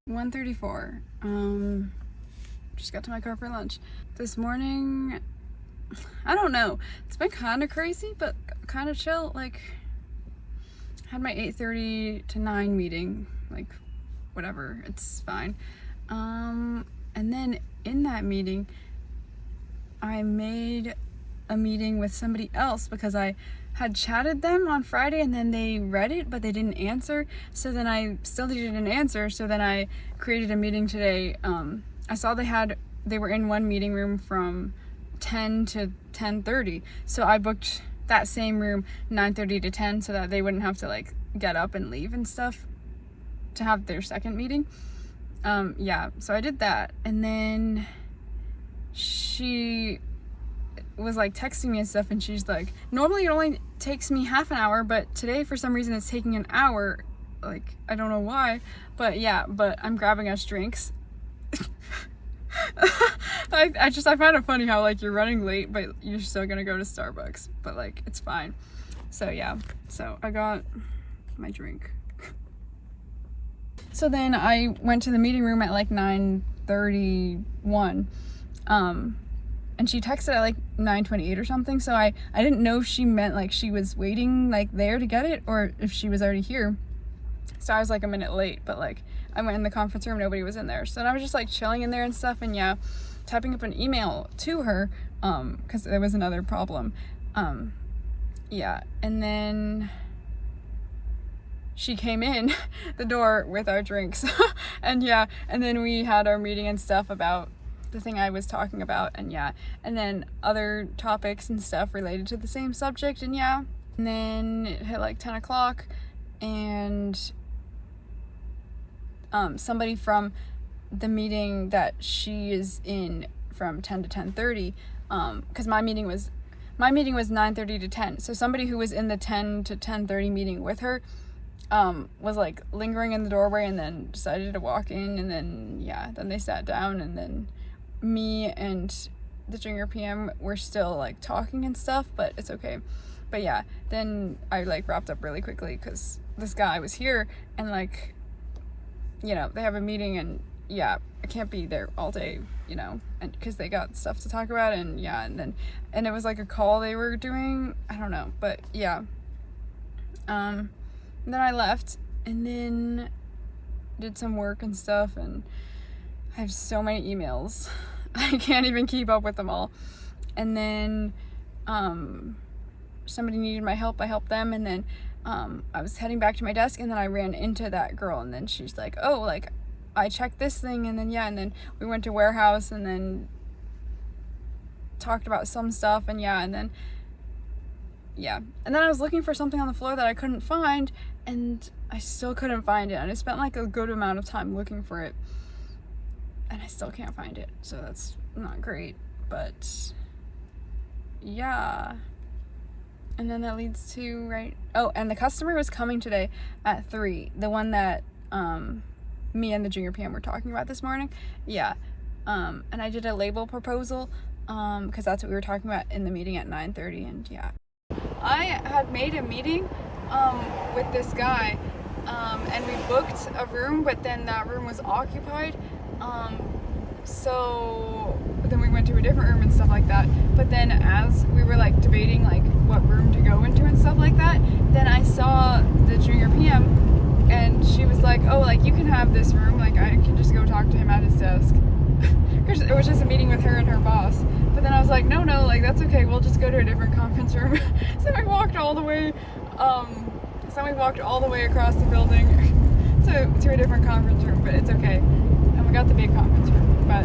1:34. Just got to my car for lunch. This morning, I don't know. It's been kind of crazy, but kind of chill. Like, had my 8:30 to 9 meeting. Like, whatever. It's fine. And then in that meeting, I made a meeting with somebody else because I had chatted them on Friday and then they read it but they didn't answer, so then I still didn't answer, so then I created a meeting today. I saw they were in one meeting room from 10 to 10:30, so I booked that same room 9:30 to 10 so that they wouldn't have to like get up and leave and stuff to have their second meeting. So I did that, and then she was like texting me and stuff, and she's like, normally it only takes me half an hour, but today for some reason it's taking an hour. Like, I don't know why, but I'm grabbing us drinks. I find it funny how like you're running late but you're still gonna go to Starbucks, but like it's fine. So I got my drink. So then I went to the meeting room at like 9:31, and she texted at like 9:28 or something, so I didn't know if she meant like she was waiting like there to get it or if she was already here. So I was like a minute late, but like I went in the conference room, nobody was in there, so then I was just like chilling in there and stuff, and typing up an email to her because there was another problem. And then she came in the door with our drinks and then we had our meeting and stuff about the thing I was talking about, and then other topics and stuff related to the same subject, and then it hit like 10 o'clock, and somebody from the meeting that she is in from 10 to 10:30, because my meeting was 9:30 to 10, so somebody who was in the 10 to 10:30 meeting with her was like lingering in the doorway and then decided to walk in, and then then they sat down, and then me and the junior PM were still like talking and stuff, but it's okay. But then I like wrapped up really quickly because this guy was here, and like, they have a meeting, and I can't be there all day, and because they got stuff to talk about, and and it was like a call they were doing, I don't know, but and then I left, and then did some work and stuff, and I have so many emails. I can't even keep up with them all. And then somebody needed my help. I helped them, and then I was heading back to my desk, and then I ran into that girl, and then she's like, oh, like, I checked this thing, and then and then we went to warehouse, and then talked about some stuff, and then I was looking for something on the floor that I couldn't find, and I still couldn't find it, and I spent like a good amount of time looking for it, and I still can't find it, so that's not great, but and then that leads to and the customer was coming today at 3, the one that me and the junior PM were talking about this morning. And I did a label proposal because that's what we were talking about in the meeting at 9:30, and I had made a meeting with this guy, and we booked a room, but then that room was occupied, so then we went to a different room and stuff like that. But then as we were like debating like what room to go into and stuff like that, then I saw the junior PM, and she was like, oh, like, you can have this room, like, I can just go talk to him at his desk. Because it was just a meeting with her and her boss. But then I was like, no, like, that's okay, we'll just go to a different conference room. So we walked all the way across the building to a different conference room, but it's okay. And we got the big conference room. But